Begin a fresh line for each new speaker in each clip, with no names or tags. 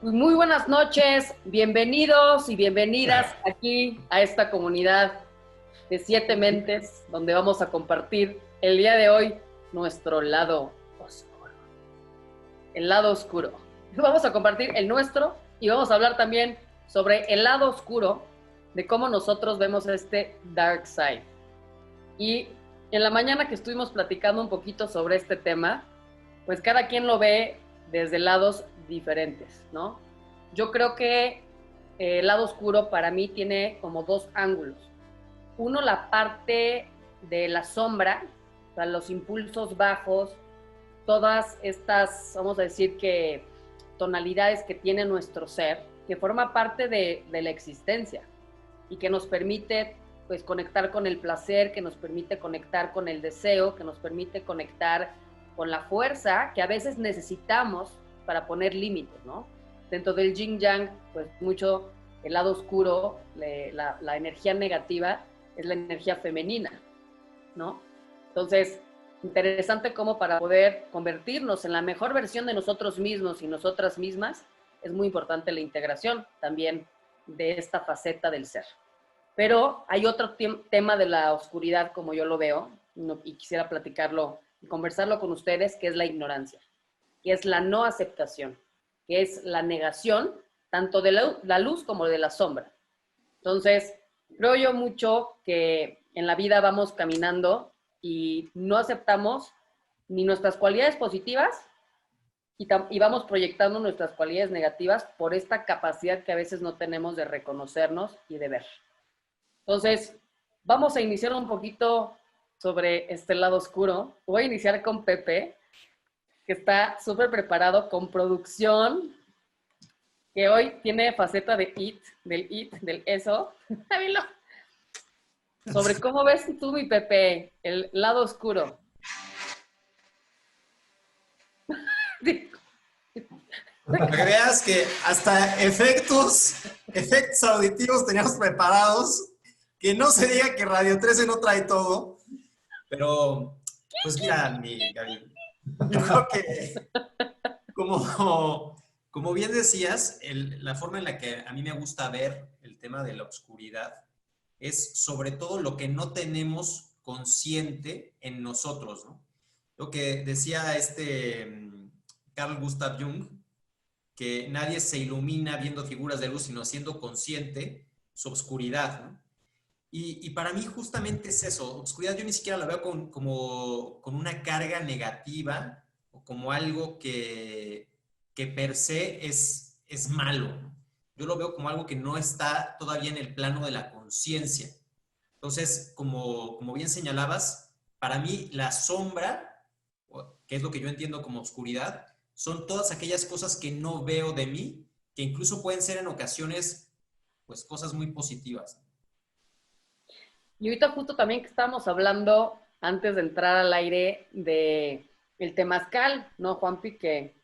Pues muy buenas noches, bienvenidos y bienvenidas aquí a esta comunidad de Siete Mentes, donde vamos a compartir el día de hoy nuestro lado oscuro. El lado oscuro. Vamos a compartir el nuestro y vamos a hablar también sobre el lado oscuro de cómo nosotros vemos este dark side. Y en la mañana que estuvimos platicando un poquito sobre este tema, pues cada quien lo ve desde lados diferentes, ¿no? Yo creo que el lado oscuro para mí tiene como dos ángulos. Uno, la parte de la sombra, o sea, los impulsos bajos, todas estas, vamos a decir que tonalidades que tiene nuestro ser, que forma parte de la existencia y que nos permite pues conectar con el placer, que nos permite conectar con el deseo, que nos permite conectar con la fuerza que a veces necesitamos para poner límites, ¿no? Dentro del yin yang, pues mucho el lado oscuro, la energía negativa es la energía femenina, ¿no? Entonces, interesante cómo para poder convertirnos en la mejor versión de nosotros mismos y nosotras mismas, es muy importante la integración también de esta faceta del ser. Pero hay otro tema de la oscuridad, como yo lo veo, y quisiera platicarlo y conversarlo con ustedes, que es la ignorancia, que es la no aceptación, que es la negación tanto de la luz como de la sombra. Entonces, creo yo mucho que en la vida vamos caminando y no aceptamos ni nuestras cualidades positivas y vamos proyectando nuestras cualidades negativas por esta capacidad que a veces no tenemos de reconocernos y de ver. Entonces, vamos a iniciar un poquito sobre este lado oscuro. Voy a iniciar con Pepe, que está súper preparado con producción, que hoy tiene faceta de del eso. Sobre cómo ves tú, mi Pepe, el lado oscuro.
Para que veas que hasta efectos auditivos teníamos preparados, que no se diga que Radio 13 no trae todo, pero pues mira, mi Gaby, yo creo que como bien decías, la forma en la que a mí me gusta ver el tema de la oscuridad es sobre todo lo que no tenemos consciente en nosotros, ¿no? Lo que decía Carl Gustav Jung, que nadie se ilumina viendo figuras de luz, sino siendo consciente su oscuridad, ¿no? Y para mí justamente es eso, oscuridad yo ni siquiera la veo con una carga negativa o como algo que per se es malo, ¿no? Yo lo veo como algo que no está todavía en el plano de la conciencia. Entonces, como bien señalabas, para mí la sombra, que es lo que yo entiendo como oscuridad, son todas aquellas cosas que no veo de mí, que incluso pueden ser en ocasiones, pues, cosas muy positivas.
Y ahorita justo también que estábamos hablando, antes de entrar al aire, de el temazcal, ¿no, Juanpi? Que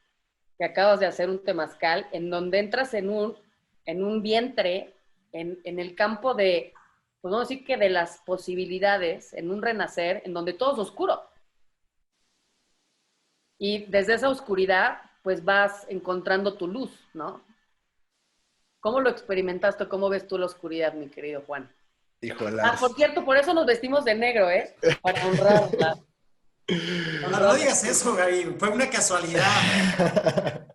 acabas de hacer un temazcal, en donde entras en un vientre, en el campo de, pues vamos a decir que de las posibilidades, en un renacer, en donde todo es oscuro. Y desde esa oscuridad, pues vas encontrando tu luz, ¿no? ¿Cómo lo experimentaste? ¿Cómo ves tú la oscuridad, mi querido Juan? Ah, por
Híjolas.
cierto, por eso nos vestimos de negro, ¿eh? Para honrarla.
No digas eso, Gaby, fue una casualidad.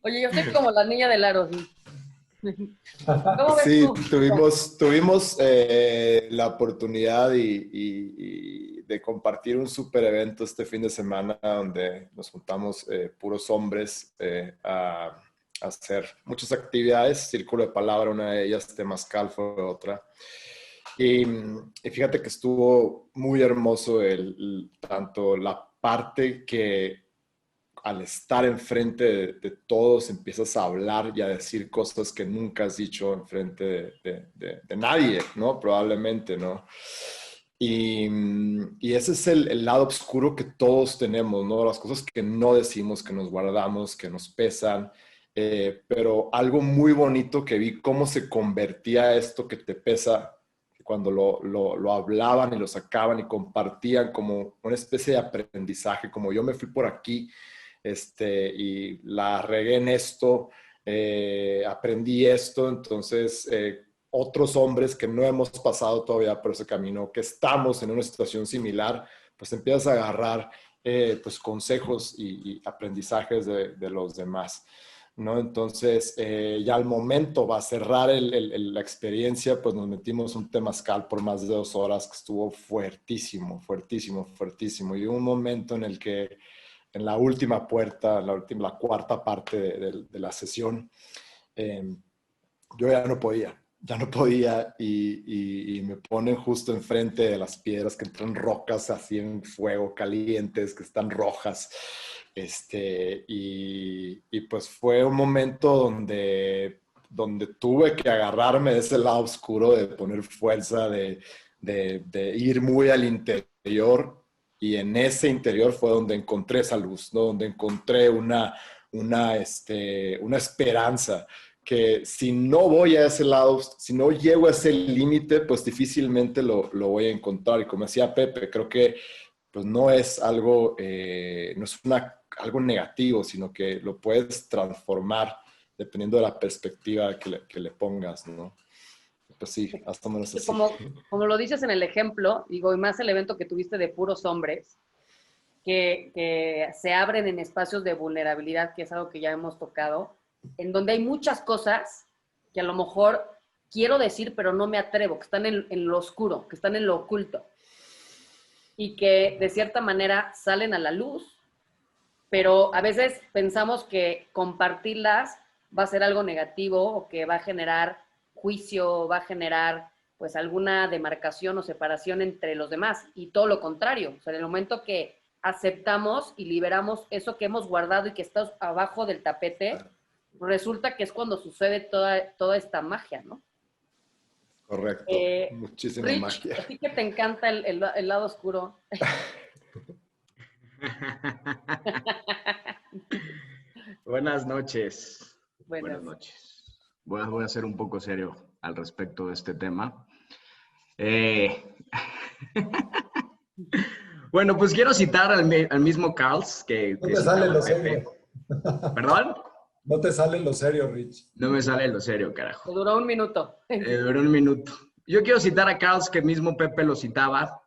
Oye, yo soy como la niña del aro. ¿Cómo ves
Sí,
tú?
tuvimos la oportunidad de compartir un super evento este fin de semana donde nos juntamos puros hombres a hacer muchas actividades. Círculo de Palabra, una de ellas, Temazcal fue otra. Y fíjate que estuvo muy hermoso tanto la parte que al estar enfrente de todos empiezas a hablar y a decir cosas que nunca has dicho enfrente de nadie, ¿no? Probablemente, ¿no? Y ese es el lado oscuro que todos tenemos, ¿no? Las cosas que no decimos, que nos guardamos, que nos pesan. Pero algo muy bonito que vi cómo se convertía esto que te pesa cuando lo hablaban y lo sacaban y compartían como una especie de aprendizaje, como yo me fui por aquí y la regué en esto, aprendí esto, entonces otros hombres que no hemos pasado todavía por ese camino, que estamos en una situación similar, pues empiezas a agarrar pues consejos y aprendizajes de los demás, ¿no? Entonces, ya al momento va a cerrar la experiencia, pues nos metimos un temazcal por más de 2 horas que estuvo fuertísimo, fuertísimo, fuertísimo. Y hubo un momento en el que en la última puerta, la cuarta parte de la sesión, yo ya no podía y me ponen justo enfrente de las piedras que entran rocas así en fuego, calientes, que están rojas. Y pues fue un momento donde tuve que agarrarme de ese lado oscuro, de poner fuerza, de ir muy al interior. Y en ese interior fue donde encontré esa luz, ¿no? Donde encontré una esperanza que si no voy a ese lado, si no llego a ese límite, pues difícilmente lo voy a encontrar. Y como decía Pepe, creo que pues no es algo, no es algo negativo, sino que lo puedes transformar dependiendo de la perspectiva que le pongas, ¿no? Pues sí, hasta o menos así.
Como lo dices en el ejemplo, digo, y más el evento que tuviste de puros hombres, que se abren en espacios de vulnerabilidad, que es algo que ya hemos tocado, en donde hay muchas cosas que a lo mejor quiero decir, pero no me atrevo, que están en lo oscuro, que están en lo oculto, y que de cierta manera salen a la luz, pero a veces pensamos que compartirlas va a ser algo negativo o que va a generar juicio, va a generar pues alguna demarcación o separación entre los demás, y todo lo contrario. O sea, en el momento que aceptamos y liberamos eso que hemos guardado y que está abajo del tapete, resulta que es cuando sucede toda esta magia, ¿no?
Correcto, muchísima
Rich,
magia.
así que te encanta el lado oscuro.
Buenas noches.
Buenas
noches. Voy a ser un poco serio al respecto de este tema. Bueno, pues quiero citar al mismo Carls que
No te sale lo
Pepe.
serio.
¿Perdón?
No te sale lo serio, Rich.
No me sale lo serio, carajo.
Te duró un minuto.
Duró un minuto. Yo quiero citar a Carls, que mismo Pepe lo citaba.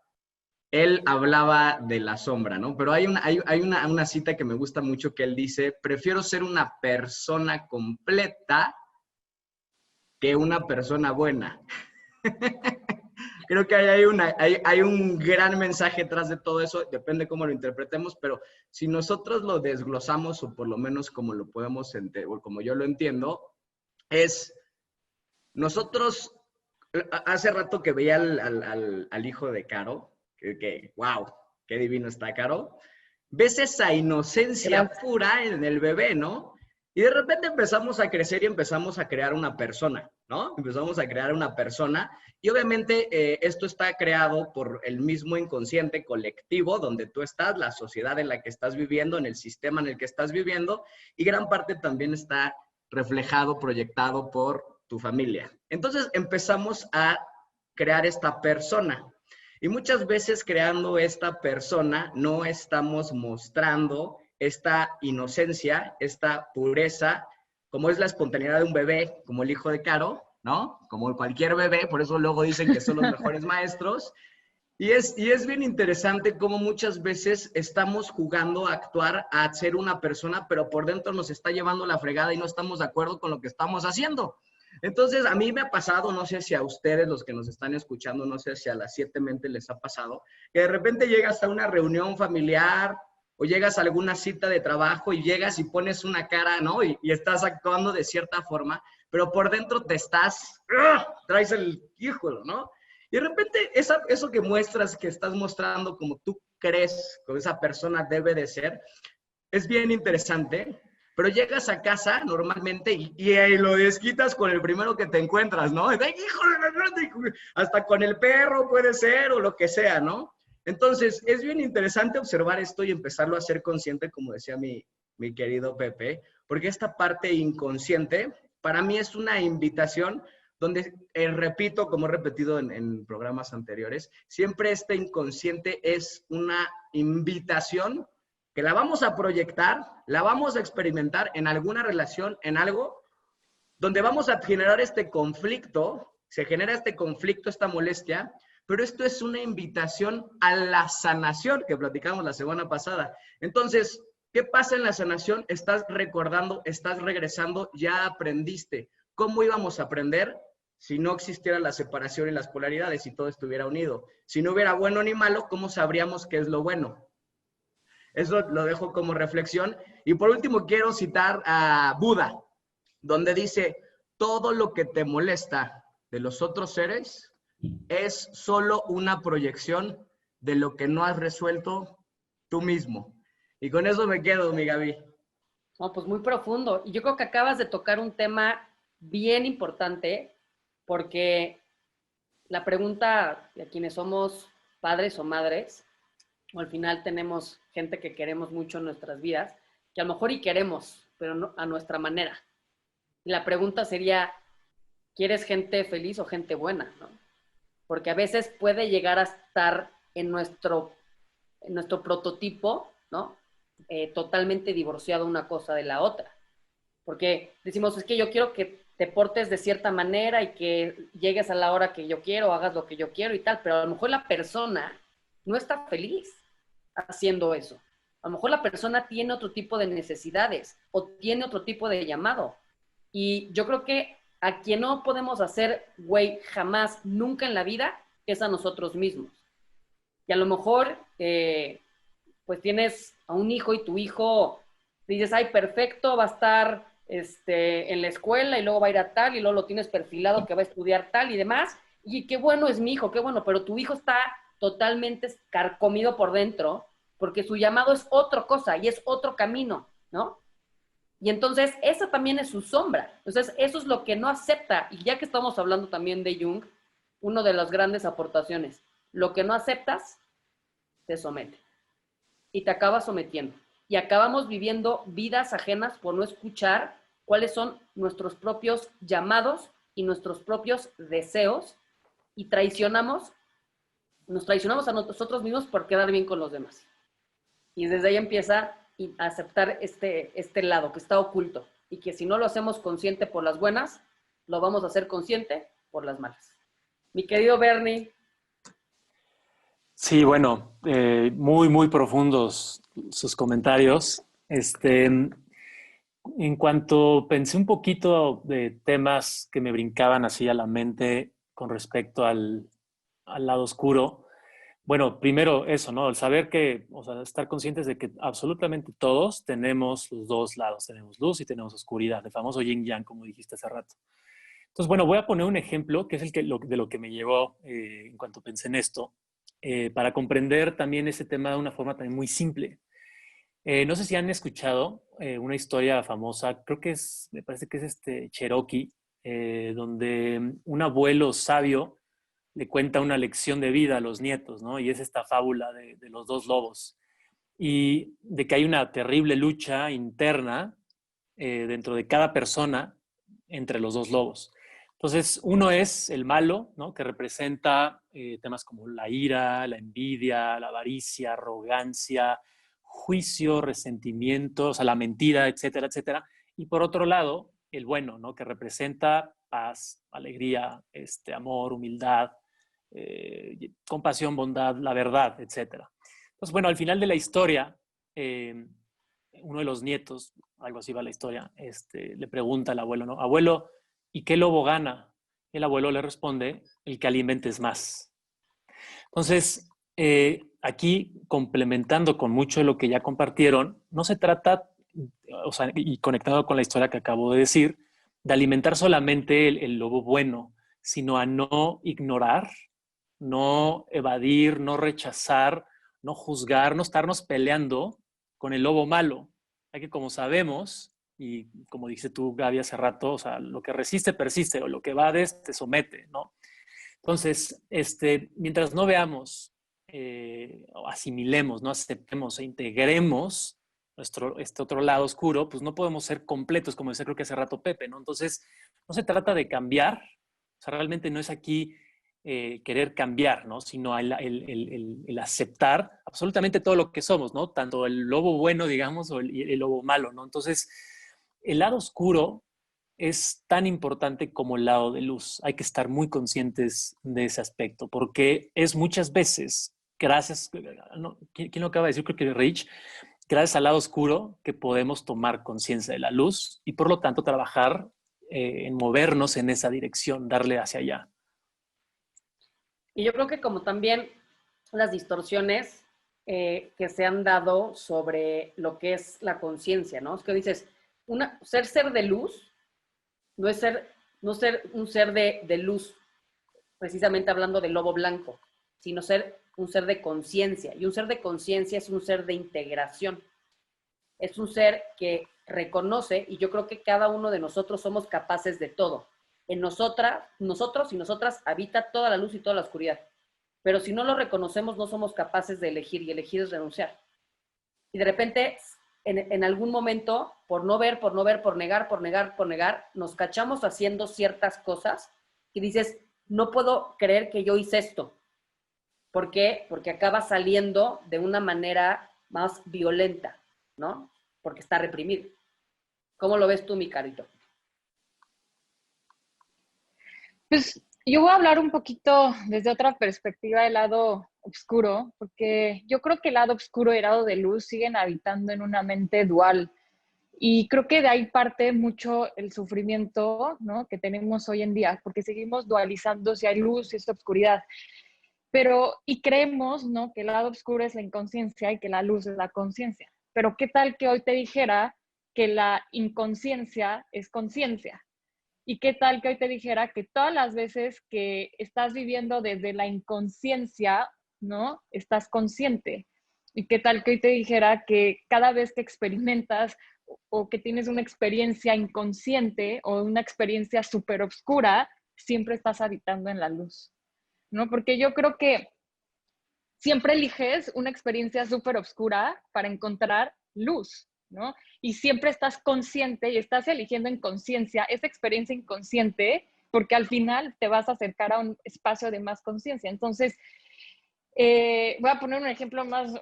Él hablaba de la sombra, ¿no? Pero hay una cita que me gusta mucho que él dice: prefiero ser una persona completa que una persona buena. Creo que hay un gran mensaje detrás de todo eso, depende cómo lo interpretemos, pero si nosotros lo desglosamos, o por lo menos como lo podemos entender, o como yo lo entiendo, es nosotros, hace rato que veía al hijo de Caro, que wow, qué divino está Caro, ves esa inocencia pura en el bebé, ¿no? Y de repente empezamos a crecer y empezamos a crear una persona, ¿no? Empezamos a crear una persona y obviamente esto está creado por el mismo inconsciente colectivo donde tú estás, la sociedad en la que estás viviendo, en el sistema en el que estás viviendo, y gran parte también está reflejado, proyectado por tu familia. Entonces empezamos a crear esta persona. Y muchas veces creando esta persona no estamos mostrando esta inocencia, esta pureza, como es la espontaneidad de un bebé, como el hijo de Caro, ¿no? Como cualquier bebé, por eso luego dicen que son los mejores maestros. Y es bien interesante cómo muchas veces estamos jugando a actuar, a ser una persona, pero por dentro nos está llevando la fregada y no estamos de acuerdo con lo que estamos haciendo. Entonces, a mí me ha pasado, no sé si a ustedes, los que nos están escuchando, no sé si a las 7 mentes les ha pasado, que de repente llegas a una reunión familiar o llegas a alguna cita de trabajo y llegas y pones una cara, ¿no? Y estás actuando de cierta forma, pero por dentro te estás, traes el híjole, ¿no? Y de repente eso que muestras, que estás mostrando como tú crees que esa persona debe de ser, es bien interesante. Pero llegas a casa normalmente y lo desquitas con el primero que te encuentras, ¿no? Hasta con el perro puede ser o lo que sea, ¿no? Entonces, es bien interesante observar esto y empezarlo a ser consciente, como decía mi querido Pepe, porque esta parte inconsciente para mí es una invitación donde, repito, como he repetido en programas anteriores, siempre este inconsciente es una invitación que la vamos a proyectar, la vamos a experimentar en alguna relación, en algo, donde vamos a generar este conflicto, se genera este conflicto, esta molestia, pero esto es una invitación a la sanación que platicamos la semana pasada. Entonces, ¿qué pasa en la sanación? Estás recordando, estás regresando, ya aprendiste. ¿Cómo íbamos a aprender si no existiera la separación y las polaridades, si todo estuviera unido? Si no hubiera bueno ni malo, ¿cómo sabríamos qué es lo bueno? Eso lo dejo como reflexión. Y por último, quiero citar a Buda, donde dice, todo lo que te molesta de los otros seres es solo una proyección de lo que no has resuelto tú mismo. Y con eso me quedo, mi Gaby.
No, pues muy profundo. Y yo creo que acabas de tocar un tema bien importante, porque la pregunta de quienes somos padres o madres, o al final tenemos gente que queremos mucho en nuestras vidas, que a lo mejor y queremos, pero no, a nuestra manera. Y la pregunta sería, ¿quieres gente feliz o gente buena? ¿No? Porque a veces puede llegar a estar en nuestro prototipo, ¿no? Totalmente divorciado una cosa de la otra. Porque decimos, es que yo quiero que te portes de cierta manera y que llegues a la hora que yo quiero, hagas lo que yo quiero y tal, pero a lo mejor la persona no está feliz haciendo eso. A lo mejor la persona tiene otro tipo de necesidades o tiene otro tipo de llamado. Y yo creo que a quien no podemos hacer güey jamás, nunca en la vida, es a nosotros mismos. Y a lo mejor, pues tienes a un hijo y tu hijo dices, ay, perfecto, va a estar en la escuela y luego va a ir a tal y luego lo tienes perfilado que va a estudiar tal y demás. Y qué bueno es mi hijo, qué bueno, pero tu hijo está totalmente carcomido por dentro porque su llamado es otra cosa y es otro camino, ¿no? Y entonces, esa también es su sombra. Entonces, eso es lo que no acepta. Y ya que estamos hablando también de Jung, una de las grandes aportaciones, lo que no aceptas, te somete. Y te acabas sometiendo. Y acabamos viviendo vidas ajenas por no escuchar cuáles son nuestros propios llamados y nuestros propios deseos. Y nos traicionamos a nosotros mismos por quedar bien con los demás. Y desde ahí empieza a aceptar este lado que está oculto y que si no lo hacemos consciente por las buenas, lo vamos a hacer consciente por las malas. Mi querido Bernie.
Sí, bueno, muy, muy profundos sus comentarios. En cuanto pensé un poquito de temas que me brincaban así a la mente con respecto al lado oscuro. Bueno, primero eso, ¿no? El saber que, o sea, estar conscientes de que absolutamente todos tenemos los dos lados, tenemos luz y tenemos oscuridad, el famoso yin yang, como dijiste hace rato. Entonces, bueno, voy a poner un ejemplo que es de lo que me llevó en cuanto pensé en esto, para comprender también ese tema de una forma también muy simple. No sé si han escuchado una historia famosa, creo que me parece que es Cherokee, donde un abuelo sabio le cuenta una lección de vida a los nietos, ¿no? Y es esta fábula de los dos lobos. Y de que hay una terrible lucha interna dentro de cada persona entre los dos lobos. Entonces, uno es el malo, ¿no? Que representa temas como la ira, la envidia, la avaricia, arrogancia, juicio, resentimiento, o sea, la mentira, etcétera, etcétera. Y por otro lado, el bueno, ¿no? Que representa paz, alegría, amor, humildad, compasión, bondad, la verdad, etcétera. Entonces, bueno, al final de la historia, uno de los nietos, algo así va la historia, le pregunta al abuelo, ¿no? Abuelo, ¿y qué lobo gana? El abuelo le responde, el que alimentes más. Entonces, aquí, complementando con mucho de lo que ya compartieron, no se trata, o sea, y conectado con la historia que acabo de decir, de alimentar solamente el lobo bueno, sino a no ignorar, no evadir, no rechazar, no juzgar, no estarnos peleando con el lobo malo. Hay que, como sabemos, y como dice tú, Gaby, hace rato, o sea, lo que resiste, persiste, o lo que evades, te somete, ¿no? Entonces, mientras no veamos, o asimilemos, no aceptemos e integremos este otro lado oscuro, pues no podemos ser completos, como decía creo que hace rato Pepe, ¿no? Entonces, no se trata de cambiar, o sea, realmente no es aquí querer cambiar, ¿no? Sino el aceptar absolutamente todo lo que somos, ¿no? Tanto el lobo bueno, digamos, o el lobo malo, ¿no? Entonces, el lado oscuro es tan importante como el lado de luz. Hay que estar muy conscientes de ese aspecto, porque es muchas veces, gracias, no, ¿quién lo acaba de decir? Creo que Rich, gracias al lado oscuro que podemos tomar conciencia de la luz y por lo tanto trabajar en movernos en esa dirección, darle hacia allá.
Y yo creo que como también las distorsiones que se han dado sobre lo que es la conciencia, ¿no? Es que dices, ser de luz no es ser un ser de luz, precisamente hablando del lobo blanco, sino ser un ser de conciencia. Y un ser de conciencia es un ser de integración. Es un ser que reconoce, y yo creo que cada uno de nosotros somos capaces de todo. En nosotros y nosotras habita toda la luz y toda la oscuridad. Pero si no lo reconocemos, no somos capaces de elegir, y elegir es renunciar. Y de repente, en algún momento, por no ver, por negar, nos cachamos haciendo ciertas cosas y dices, no puedo creer que yo hice esto. ¿Por qué? Porque acaba saliendo de una manera más violenta, ¿no? Porque está reprimido. ¿Cómo lo ves tú, mi carito?
Pues yo voy a hablar un poquito desde otra perspectiva del lado oscuro, porque yo creo que el lado oscuro y el lado de luz siguen habitando en una mente dual. Y creo que de ahí parte mucho el sufrimiento, ¿no?, que tenemos hoy en día, porque seguimos dualizando si hay luz y es oscuridad. Pero, y creemos, ¿no?, que el lado oscuro es la inconsciencia y que la luz es la conciencia. Pero ¿qué tal que hoy te dijera que la inconsciencia es conciencia? ¿Y qué tal que hoy te dijera que todas las veces que estás viviendo desde la inconsciencia, ¿no?, estás consciente? ¿Y qué tal que hoy te dijera que cada vez que experimentas o que tienes una experiencia inconsciente o una experiencia súper oscura, siempre estás habitando en la luz? ¿No? Porque yo creo que siempre eliges una experiencia súper oscura para encontrar luz, ¿no? Y siempre estás consciente y estás eligiendo en conciencia esa experiencia inconsciente porque al final te vas a acercar a un espacio de más conciencia. Entonces, voy a poner un ejemplo más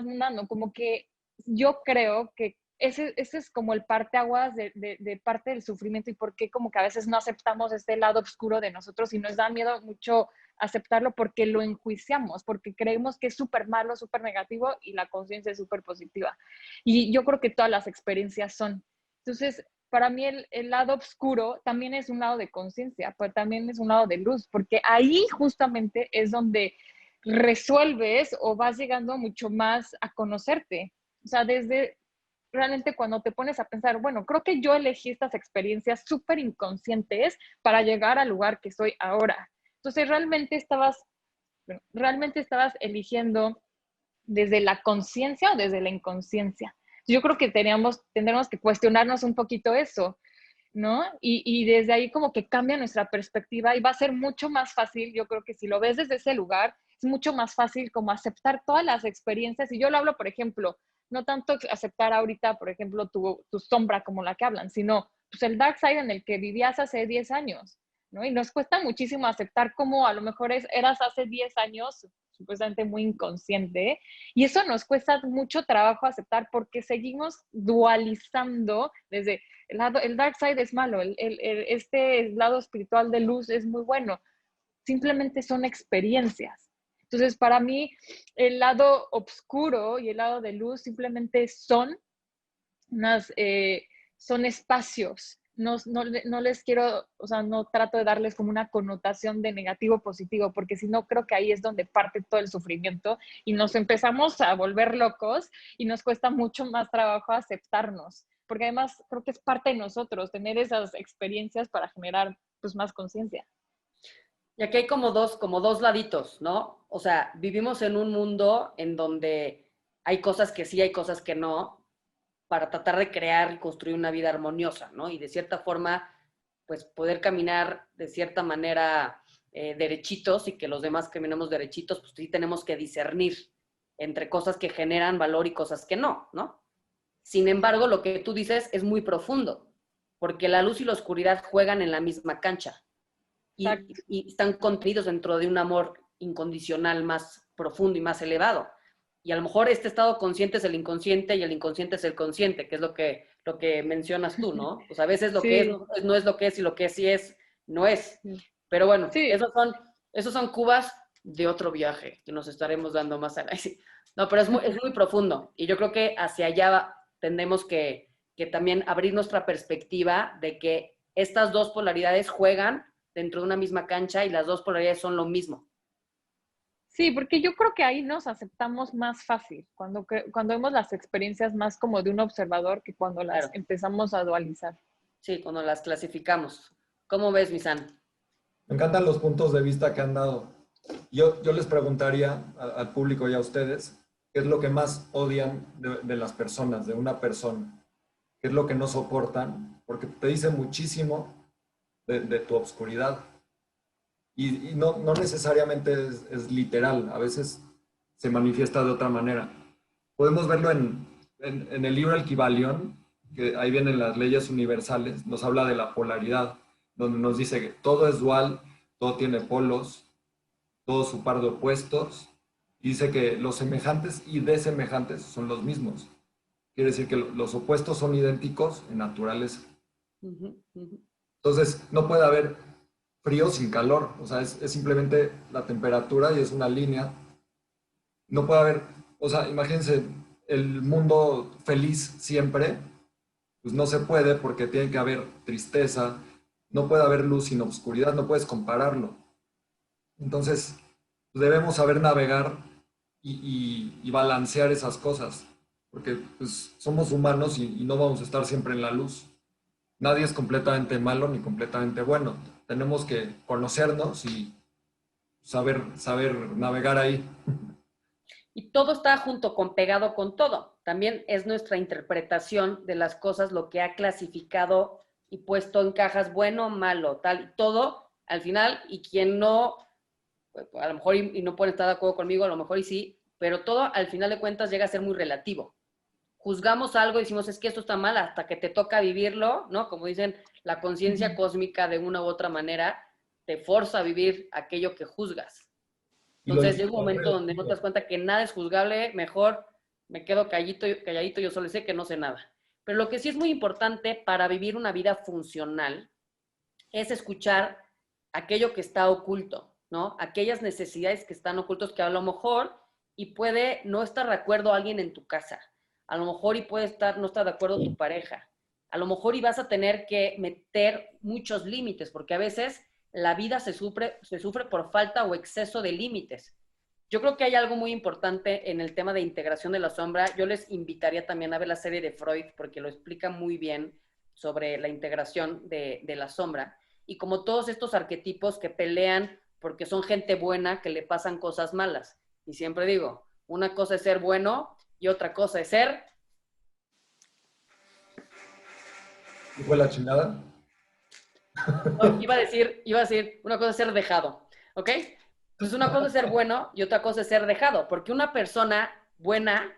mundano, como que yo creo que ese es como el parteaguas de parte del sufrimiento y por qué como que a veces no aceptamos este lado oscuro de nosotros y nos da miedo mucho aceptarlo porque lo enjuiciamos, porque creemos que es súper malo, súper negativo y la conciencia es súper positiva. Y yo creo que todas las experiencias son. Entonces, para mí el lado oscuro también es un lado de conciencia, pero también es un lado de luz, porque ahí justamente es donde resuelves o vas llegando mucho más a conocerte. O sea, desde realmente cuando te pones a pensar, bueno, creo que yo elegí estas experiencias súper inconscientes para llegar al lugar que soy ahora. Entonces, realmente estabas eligiendo desde la conciencia o desde la inconsciencia. Yo creo que tendremos que cuestionarnos un poquito eso, ¿no? Y desde ahí como que cambia nuestra perspectiva y va a ser mucho más fácil, yo creo que si lo ves desde ese lugar, es mucho más fácil como aceptar todas las experiencias. Y yo lo hablo, por ejemplo, no tanto aceptar ahorita, por ejemplo, tu sombra como la que hablan, sino pues el dark side en el que vivías hace 10 años, ¿no? Y nos cuesta muchísimo aceptar cómo a lo mejor eras hace 10 años supuestamente muy inconsciente, y eso nos cuesta mucho trabajo aceptar porque seguimos dualizando desde el dark side es malo, este lado espiritual de luz es muy bueno. Simplemente son experiencias. Entonces, para mí, el lado oscuro y el lado de luz simplemente son son espacios. No les quiero, o sea, no trato de darles como una connotación de negativo o positivo, porque si no, creo que ahí es donde parte todo el sufrimiento y nos empezamos a volver locos y nos cuesta mucho más trabajo aceptarnos, porque además creo que es parte de nosotros tener esas experiencias para generar pues más conciencia.
Y aquí hay como dos laditos, ¿no? O sea, vivimos en un mundo en donde hay cosas que sí, hay cosas que no, para tratar de crear y construir una vida armoniosa, ¿no? Y de cierta forma, pues poder caminar de cierta manera derechitos y que los demás caminemos derechitos, pues sí tenemos que discernir entre cosas que generan valor y cosas que no, ¿no? Sin embargo, lo que tú dices es muy profundo, porque la luz y la oscuridad juegan en la misma cancha y están contenidos dentro de un amor incondicional más profundo y más elevado. Y a lo mejor este estado consciente es el inconsciente y el inconsciente es el consciente, que es lo que lo que mencionas tú, ¿no? Pues a veces lo
Sí.
que es no es lo que es y lo que sí es, no es. Pero bueno,
Sí.
esos son cubas de otro viaje que nos estaremos dando más adelante. No, pero es muy profundo y yo creo que hacia allá tendremos que también abrir nuestra perspectiva de que estas dos polaridades juegan dentro de una misma cancha y las dos polaridades son lo mismo.
Sí, porque yo creo que ahí nos aceptamos más fácil, cuando vemos las experiencias más como de un observador que cuando las
Claro.
empezamos a dualizar.
Sí, cuando las clasificamos. ¿Cómo ves, Misan?
Me encantan los puntos de vista que han dado. Yo les preguntaría al público y a ustedes, ¿qué es lo que más odian de las personas, de una persona? ¿Qué es lo que no soportan? Porque te dice muchísimo de tu obscuridad. Y no necesariamente es literal, a veces se manifiesta de otra manera. Podemos verlo en el libro El Kybalión, que ahí vienen las leyes universales, nos habla de la polaridad, donde nos dice que todo es dual, todo tiene polos, todo su par de opuestos, y dice que los semejantes y desemejantes son los mismos. Quiere decir que los opuestos son idénticos en naturaleza. Entonces, no puede haber frío sin calor, o sea, es simplemente la temperatura y es una línea. No puede haber, o sea, imagínense el mundo feliz siempre, pues no se puede porque tiene que haber tristeza, no puede haber luz sin obscuridad, no puedes compararlo. Entonces, debemos saber navegar y balancear esas cosas, porque pues, somos humanos y no vamos a estar siempre en la luz. Nadie es completamente malo ni completamente bueno. Tenemos que conocernos y saber navegar ahí.
Y todo está pegado con todo. También es nuestra interpretación de las cosas lo que ha clasificado y puesto en cajas bueno, malo, tal, y todo al final, y quien no, a lo mejor y no pueden estar de acuerdo conmigo, a lo mejor y sí, pero todo al final de cuentas llega a ser muy relativo. Juzgamos algo y decimos, es que esto está mal hasta que te toca vivirlo, ¿no? Como dicen, la conciencia cósmica de una u otra manera te forza a vivir aquello que juzgas. Entonces llega un momento donde no te das cuenta que nada es juzgable, mejor me quedo calladito, yo solo sé que no sé nada. Pero lo que sí es muy importante para vivir una vida funcional es escuchar aquello que está oculto, ¿no? Aquellas necesidades que están ocultos que a lo mejor y puede no estar de acuerdo alguien en tu casa, a lo mejor y puede no estar de acuerdo tu pareja, a lo mejor y vas a tener que meter muchos límites, porque a veces la vida se sufre por falta o exceso de límites. Yo creo que hay algo muy importante en el tema de integración de la sombra. Yo les invitaría también a ver la serie de Freud, porque lo explica muy bien sobre la integración de la sombra. Y como todos estos arquetipos que pelean porque son gente buena que le pasan cosas malas. Y siempre digo, una cosa es ser bueno y otra cosa es ser...
¿Y fue la chingada?
No, iba a decir, una cosa es ser dejado, ¿ok? Pues una cosa es ser bueno y otra cosa es ser dejado, porque una persona buena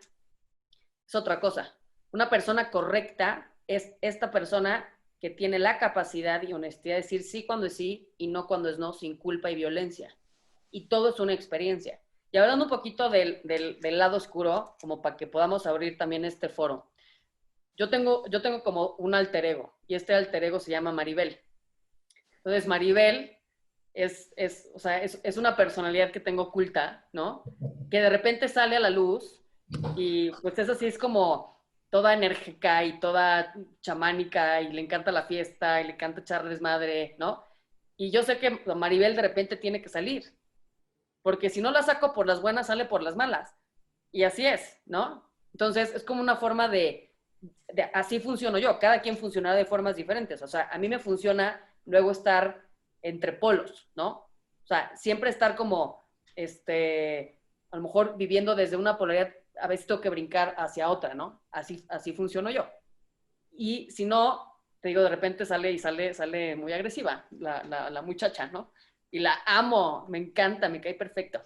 es otra cosa. Una persona correcta es esta persona que tiene la capacidad y honestidad de decir sí cuando es sí y no cuando es no, sin culpa y violencia. Y todo es una experiencia. Y hablando un poquito del lado oscuro, como para que podamos abrir también este foro, yo tengo como un alter ego, y este alter ego se llama Maribel. Entonces, Maribel es una personalidad que tengo oculta, ¿no? Que de repente sale a la luz y pues es así, es como toda enérgica y toda chamánica y le encanta la fiesta y le encanta echar desmadre, ¿no? Y yo sé que Maribel de repente tiene que salir, porque si no la saco por las buenas, sale por las malas. Y así es, ¿no? Entonces, es como una forma así funciono yo. Cada quien funcionará de formas diferentes. O sea, a mí me funciona luego estar entre polos, ¿no? O sea, siempre estar como, a lo mejor viviendo desde una polaridad, a veces tengo que brincar hacia otra, ¿no? Así funciono yo. Y si no, te digo, de repente sale muy agresiva la muchacha, ¿no? Y la amo, me encanta, me cae perfecto.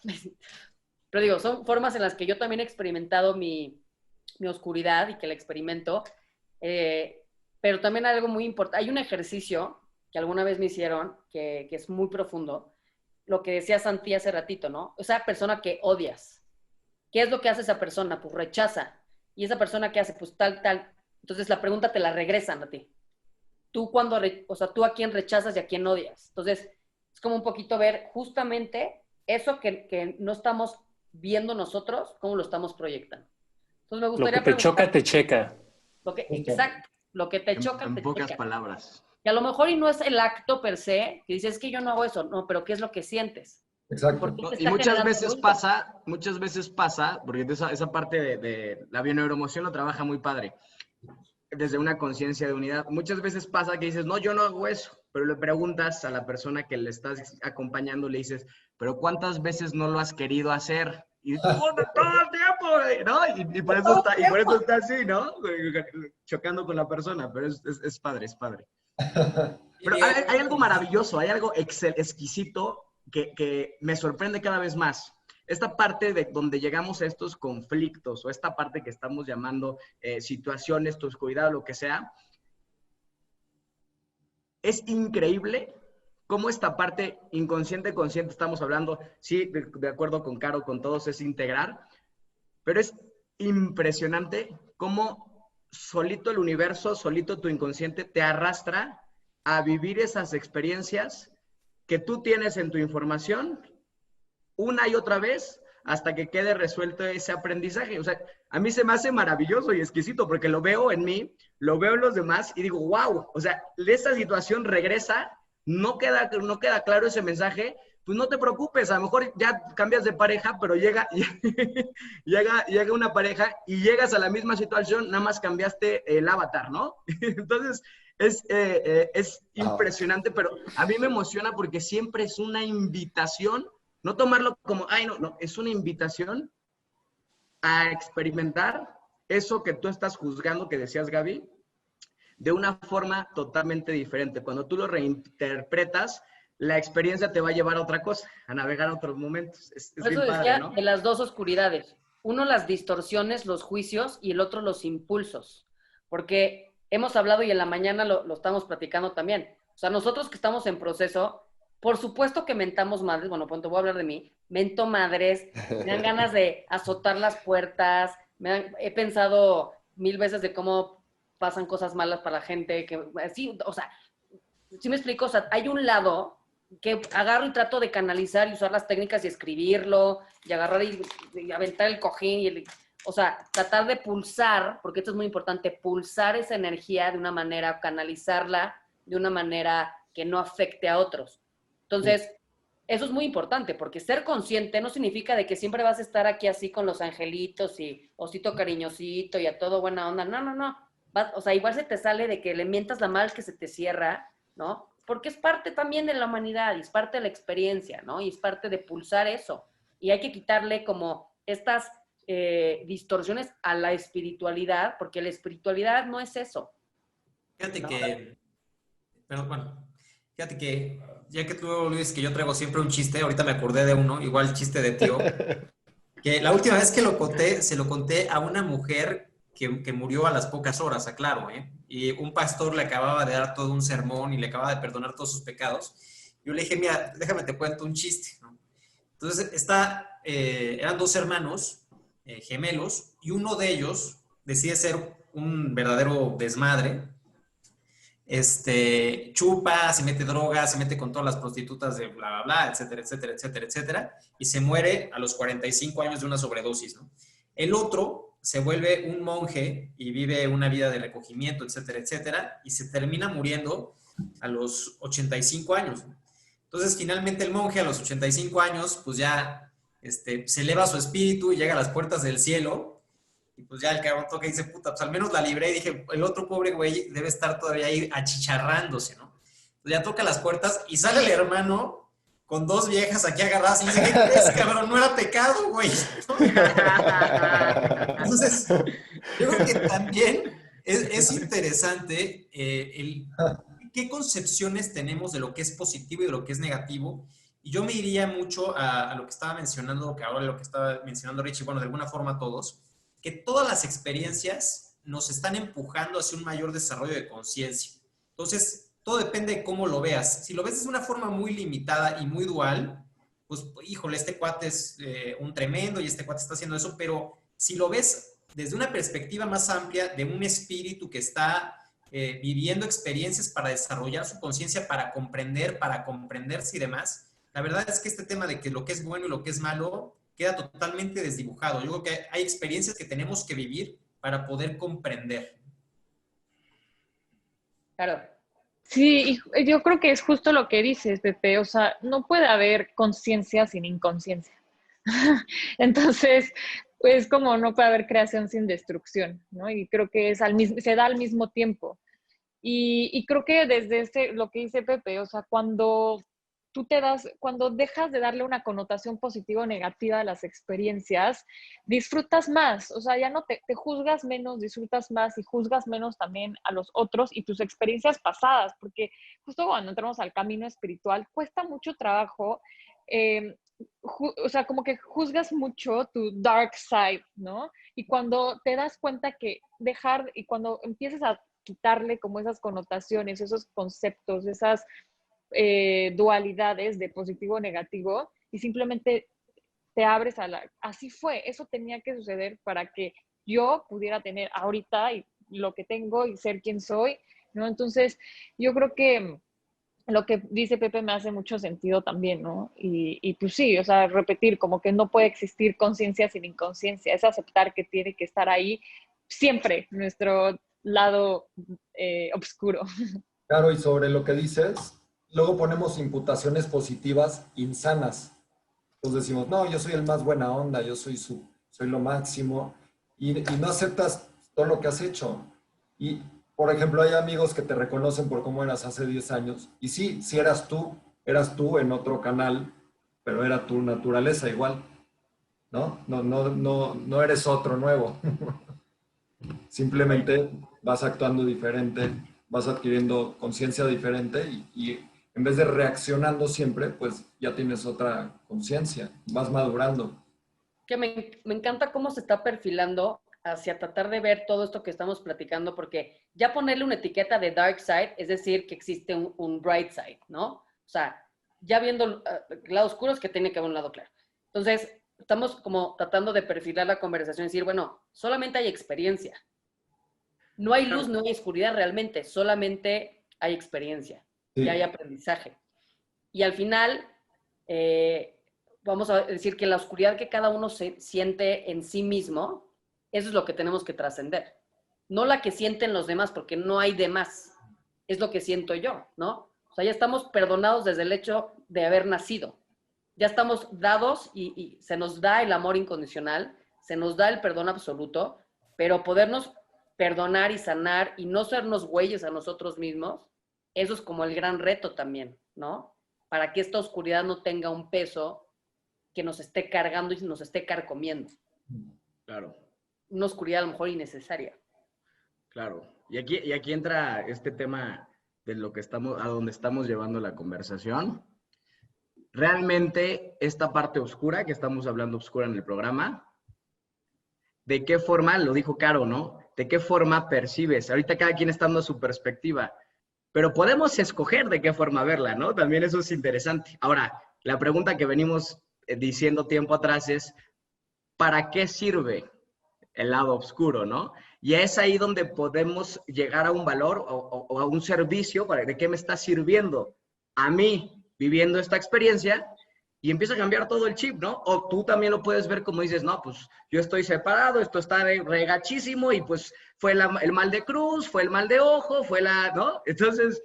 Pero digo, son formas en las que yo también he experimentado mi oscuridad y que la experimento. Pero también algo muy importante, hay un ejercicio que alguna vez me hicieron que es muy profundo, lo que decía Santi hace ratito, ¿no? Esa persona que odias. ¿Qué es lo que hace esa persona? Pues rechaza. ¿Y esa persona qué hace? Pues tal. Entonces la pregunta te la regresan a ti. Tú cuando, o sea, tú a quién rechazas y a quién odias. Entonces es como un poquito ver justamente eso que no estamos viendo nosotros, cómo lo estamos proyectando. Entonces me
Lo
gustaría
que te choca, te checa.
Exacto, lo que te choca,
En
te
pocas
checa.
palabras.
Que a lo mejor y no es el acto per se, que dices, es que yo no hago eso, no, pero ¿qué es lo que sientes?
Exacto.
¿Por qué te
Y
está
muchas
generando
veces pasa, porque esa parte de la bioneuroemoción lo trabaja muy padre, desde una conciencia de unidad. Muchas veces pasa que dices, no, yo no hago eso, pero le preguntas a la persona que le estás acompañando, le dices, pero ¿cuántas veces no lo has querido hacer? Y todo el tiempo, ¿no? Y por eso está así, ¿no? Chocando con la persona, pero es padre, es padre. Pero hay algo maravilloso, hay algo exquisito que me sorprende cada vez más. Esta parte de donde llegamos a estos conflictos o esta parte que estamos llamando situaciones, tu oscuridad, lo que sea, es increíble cómo esta parte inconsciente, consciente, estamos hablando, sí, de acuerdo con Caro, con todos, es integrar, pero es impresionante cómo solito el universo, solito tu inconsciente te arrastra a vivir esas experiencias que tú tienes en tu información una y otra vez hasta que quede resuelto ese aprendizaje. O sea, a mí se me hace maravilloso y exquisito porque lo veo en mí, lo veo en los demás y digo, wow, o sea, esa situación regresa, no queda claro ese mensaje, pues no te preocupes, a lo mejor ya cambias de pareja, pero llega una pareja y llegas a la misma situación, nada más cambiaste el avatar, ¿no? Entonces, es impresionante, pero a mí me emociona porque siempre es una invitación, no tomarlo como, ay, no, es una invitación a experimentar eso que tú estás juzgando, que decías, Gaby, de una forma totalmente diferente. Cuando tú lo reinterpretas, la experiencia te va a llevar a otra cosa, a navegar a otros momentos. Es
Por
bien
eso
padre,
decía
¿no?
de las dos oscuridades. Uno, las distorsiones, los juicios, y el otro, los impulsos. Porque hemos hablado y en la mañana lo estamos platicando también. O sea, nosotros que estamos en proceso, por supuesto que mentamos madres, bueno, pues te voy a hablar de mí, mento madres, me dan ganas de azotar las puertas, he pensado 1000 veces de cómo pasan cosas malas para la gente, que sí, o sea, ¿sí me explico? O sea, hay un lado que agarro y trato de canalizar y usar las técnicas y escribirlo, y agarrar y aventar el cojín, o sea, tratar de pulsar, porque esto es muy importante, pulsar esa energía de una manera, canalizarla de una manera que no afecte a otros. Entonces, eso es muy importante, porque ser consciente no significa de que siempre vas a estar aquí así con los angelitos y osito cariñosito y a todo buena onda. No. O sea, igual se te sale de que le mientas la mal que se te cierra, ¿no? Porque es parte también de la humanidad y es parte de la experiencia, ¿no? Y es parte de pulsar eso. Y hay que quitarle como estas distorsiones a la espiritualidad, porque la espiritualidad no es eso.
Fíjate
¿no?
que, pero bueno, fíjate que, ya que tú, Luis, que yo traigo siempre un chiste, ahorita me acordé de uno, igual chiste de tío, que la última vez que lo conté, se lo conté a una mujer que murió a las pocas horas, aclaro, ¿eh? Y un pastor le acababa de dar todo un sermón y le acababa de perdonar todos sus pecados. Yo le dije, mira, déjame te cuento un chiste, ¿no? Entonces, eran dos hermanos gemelos y uno de ellos decide ser un verdadero desmadre. Chupa, se mete droga, se mete con todas las prostitutas de bla, bla, bla, etcétera, etcétera, etcétera, etcétera, y se muere a los 45 años de una sobredosis, ¿no? El otro se vuelve un monje y vive una vida de recogimiento, etcétera, etcétera, y se termina muriendo a los 85 años, ¿no? Entonces, finalmente el monje a los 85 años, pues ya se eleva su espíritu y llega a las puertas del cielo. Y pues ya el cabrón toca y dice, puta, pues al menos la libré. Y dije, el otro pobre güey debe estar todavía ahí achicharrándose, ¿no? Pues ya toca las puertas y sale el hermano con dos viejas aquí agarradas y dice, ¿qué crees, cabrón? No era pecado, güey. Entonces, yo creo que también es interesante qué concepciones tenemos de lo que es positivo y de lo que es negativo. Y yo me iría mucho a lo que estaba mencionando, que ahora lo que estaba mencionando Richie, bueno, de alguna forma todos, que todas las experiencias nos están empujando hacia un mayor desarrollo de conciencia. Entonces, todo depende de cómo lo veas. Si lo ves de una forma muy limitada y muy dual, pues, híjole, este cuate es un tremendo y este cuate está haciendo eso, pero si lo ves desde una perspectiva más amplia de un espíritu que está viviendo experiencias para desarrollar su conciencia, para comprenderse y demás. La verdad es que este tema de que lo que es bueno y lo que es malo queda totalmente desdibujado. Yo creo que hay experiencias que tenemos que vivir para poder comprender.
Claro.
Sí, y yo creo que es justo lo que dices, Pepe. O sea, no puede haber conciencia sin inconsciencia. Entonces, pues como no puede haber creación sin destrucción, ¿no? Y creo que es se da al mismo tiempo. Y creo que desde lo que dice Pepe, o sea, cuando cuando dejas de darle una connotación positiva o negativa a las experiencias, disfrutas más, o sea, ya no te juzgas menos, disfrutas más y juzgas menos también a los otros y tus experiencias pasadas, porque justo cuando entramos al camino espiritual, cuesta mucho trabajo, o sea, como que juzgas mucho tu dark side, ¿no? Y cuando te das cuenta que y cuando empiezas a quitarle como esas connotaciones, esos conceptos, esas dualidades de positivo o negativo y simplemente te abres así fue, eso tenía que suceder para que yo pudiera tener ahorita lo que tengo y ser quien soy, ¿no? Entonces, yo creo que lo que dice Pepe me hace mucho sentido también, ¿no? Y pues sí, o sea, repetir, como que no puede existir conciencia sin inconsciencia, es aceptar que tiene que estar ahí siempre nuestro lado oscuro.
Claro, y sobre lo que dices, luego ponemos imputaciones positivas insanas. Entonces decimos, no, yo soy el más buena onda, soy lo máximo, y no aceptas todo lo que has hecho. Y, por ejemplo, hay amigos que te reconocen por cómo eras hace 10 años, y sí, sí eras tú en otro canal, pero era tu naturaleza igual, ¿no? No eres otro nuevo. Simplemente vas actuando diferente, vas adquiriendo conciencia diferente y en vez de reaccionando siempre, pues ya tienes otra conciencia, vas madurando.
Que me encanta cómo se está perfilando hacia tratar de ver todo esto que estamos platicando, porque ya ponerle una etiqueta de dark side es decir que existe un bright side, ¿no? O sea, ya viendo el lado oscuro es que tiene que haber un lado claro. Entonces, estamos como tratando de perfilar la conversación y decir, bueno, solamente hay experiencia. No hay luz, no hay oscuridad realmente, solamente hay experiencia
Sí.
y hay aprendizaje. Y al final, vamos a decir que la oscuridad que cada uno se siente en sí mismo, eso es lo que tenemos que trascender. No la que sienten los demás, porque no hay demás. Es lo que siento yo, ¿no? O sea, ya estamos perdonados desde el hecho de haber nacido. Ya estamos dados y se nos da el amor incondicional, se nos da el perdón absoluto, pero podernos perdonar y sanar y no sernos güeyes a nosotros mismos, eso es como el gran reto también, ¿no? Para que esta oscuridad no tenga un peso que nos esté cargando y nos esté carcomiendo.
Claro.
Una oscuridad a lo mejor innecesaria.
Claro. Y aquí entra este tema de lo que a donde estamos llevando la conversación. Realmente, esta parte oscura, que estamos hablando oscura en el programa, ¿de qué forma, lo dijo Caro, ¿no? ¿De qué forma percibes? Ahorita cada quien está dando su perspectiva, pero podemos escoger de qué forma verla, ¿no? También eso es interesante. Ahora, la pregunta que venimos diciendo tiempo atrás es, ¿para qué sirve el lado oscuro, no? Y es ahí donde podemos llegar a un valor o a un servicio, ¿de qué me está sirviendo a mí viviendo esta experiencia? Y empieza a cambiar todo el chip, ¿no? O tú también lo puedes ver como dices, no, pues yo estoy separado, esto está regachísimo y pues fue el mal de cruz, fue el mal de ojo, ¿no? Entonces,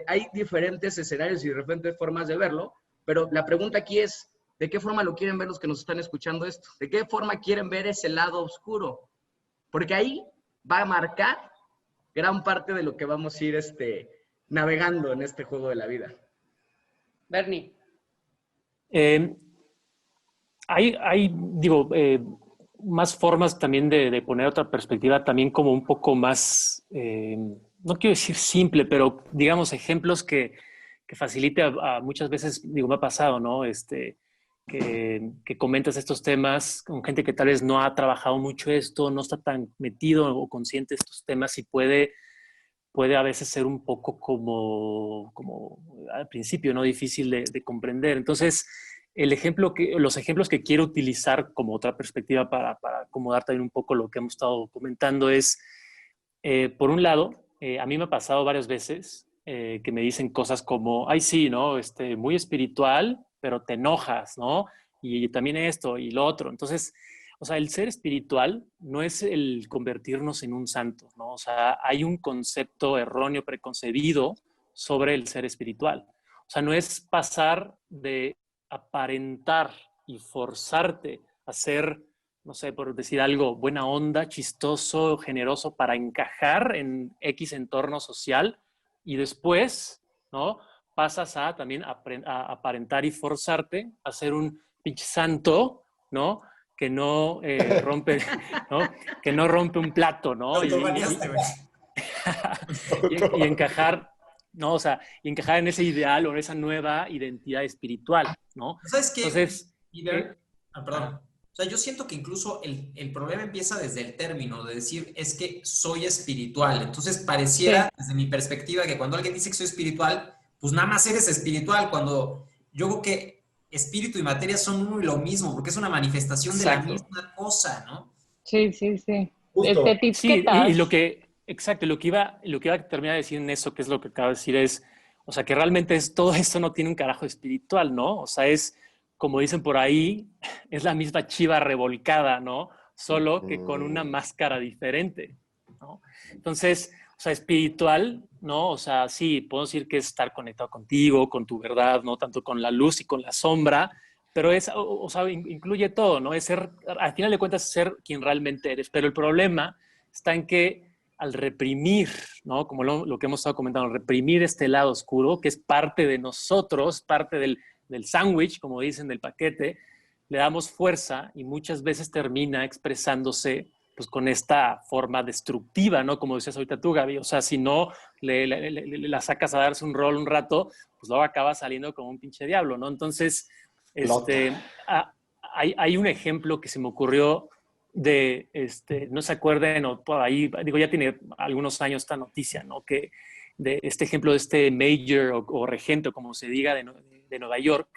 hay diferentes escenarios y diferentes formas de verlo, pero la pregunta aquí es, ¿de qué forma lo quieren ver los que nos están escuchando esto? ¿De qué forma quieren ver ese lado oscuro? Porque ahí va a marcar gran parte de lo que vamos a ir navegando en este juego de la vida.
Bernie.
Digo, más formas también de poner otra perspectiva, también como un poco más, no quiero decir simple, pero digamos ejemplos que facilite a muchas veces, digo, me ha pasado, ¿no? Que comentas estos temas con gente que tal vez no ha trabajado mucho esto, no está tan metido o consciente de estos temas y puede a veces ser un poco como al principio, ¿no? Difícil de comprender. Entonces, los ejemplos que quiero utilizar como otra perspectiva para acomodar también un poco lo que hemos estado comentando es, por un lado, a mí me ha pasado varias veces que me dicen cosas como, ay, sí, ¿no? Muy espiritual, pero te enojas, ¿no? Y también esto y lo otro. Entonces, o sea, el ser espiritual no es el convertirnos en un santo, ¿no? O sea, hay un concepto erróneo, preconcebido sobre el ser espiritual. O sea, no es pasar de aparentar y forzarte a ser, no sé, por decir algo, buena onda, chistoso, generoso para encajar en X entorno social y después, ¿no? Pasas a también a aparentar y forzarte a ser un pinche santo, ¿no? Que no rompe, ¿no? Que no rompe un plato, ¿no?
Te autobaneaste, güey.
Y encajar, ¿no? O sea, y encajar en ese ideal o en esa nueva identidad espiritual, ¿no?
¿Sabes qué?
Entonces,
Perdón. O sea, yo siento que incluso el problema empieza desde el término de decir es que soy espiritual. Entonces, pareciera, desde mi perspectiva, que cuando alguien dice que soy espiritual, pues nada más eres espiritual. Cuando yo creo que espíritu y materia son uno y lo mismo, porque es una manifestación de la misma cosa, ¿no?
Sí, sí, sí.
Justo.
Te
sí,
etiquetas.
y exacto, lo que iba a terminar de decir en eso, que es lo que acabo de decir, es, o sea, que realmente todo esto no tiene un carajo espiritual, ¿no? O sea, es, como dicen por ahí, es la misma chiva revolcada, ¿no? Solo que con una máscara diferente, ¿no? Entonces, o sea, espiritual, ¿no? O sea, sí, puedo decir que es estar conectado contigo, con tu verdad, ¿no? Tanto con la luz y con la sombra, pero es, o sea, incluye todo, ¿no? Es ser, al final de cuentas, ser quien realmente eres. Pero el problema está en que al reprimir, ¿no? Como lo que hemos estado comentando, reprimir este lado oscuro, que es parte de nosotros, parte del sándwich, como dicen, del paquete, le damos fuerza y muchas veces termina expresándose pues con esta forma destructiva, ¿no? Como decías ahorita tú, Gaby. O sea, si no la sacas a darse un rol un rato, pues luego acaba saliendo como un pinche diablo, ¿no? Entonces, hay un ejemplo que se me ocurrió de, no se acuerden, o por ahí, digo, ya tiene algunos años esta noticia, ¿no? Que de este ejemplo de este mayor o regente, o como se diga, de Nueva York,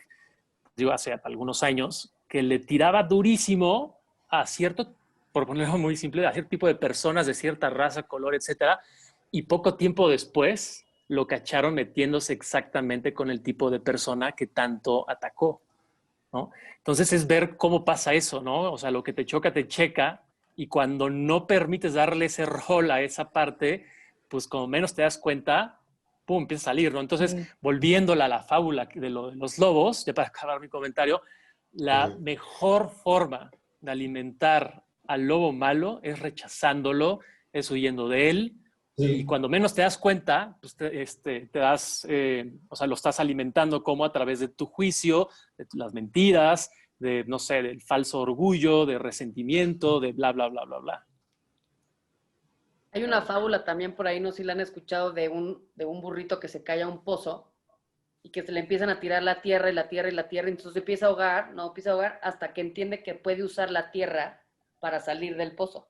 digo, hace algunos años, que le tiraba durísimo a cierto, por ponerlo muy simple, a cierto tipo de personas de cierta raza, color, etcétera, y poco tiempo después lo cacharon metiéndose exactamente con el tipo de persona que tanto atacó, ¿no? Entonces es ver cómo pasa eso, ¿no? O sea, lo que te choca, te checa, y cuando no permites darle ese rol a esa parte, pues como menos te das cuenta, pum, empieza a salir, ¿no? Entonces, volviéndola a la fábula de los lobos, ya para acabar mi comentario, la mejor forma de alimentar al lobo malo es rechazándolo, es huyendo de él, y cuando menos te das cuenta, pues te das, o sea, lo estás alimentando como a través de tu juicio, de las mentiras, de, no sé, del falso orgullo, de resentimiento, de bla, bla, bla, bla, bla.
Hay una fábula también por ahí, no sé si la han escuchado, de un burrito que se cae a un pozo y que se le empiezan a tirar la tierra y la tierra y la tierra, y entonces empieza a ahogar hasta que entiende que puede usar la tierra para salir del pozo.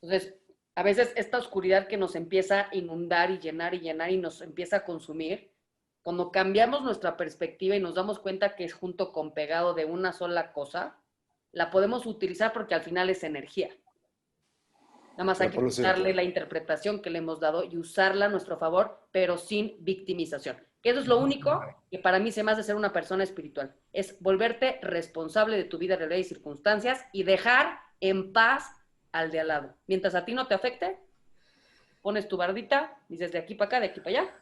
Entonces, a veces esta oscuridad que nos empieza a inundar y llenar y nos empieza a consumir, cuando cambiamos nuestra perspectiva y nos damos cuenta que es junto con pegado de una sola cosa, la podemos utilizar porque al final es energía. Nada más hay que darle la interpretación que le hemos dado y usarla a nuestro favor, pero sin victimización. Que eso es lo único que para mí se me hace ser una persona espiritual. Es volverte responsable de tu vida, realidad y circunstancias y dejar en paz al de al lado. Mientras a ti no te afecte, pones tu bardita, dices de aquí para acá, de aquí para allá,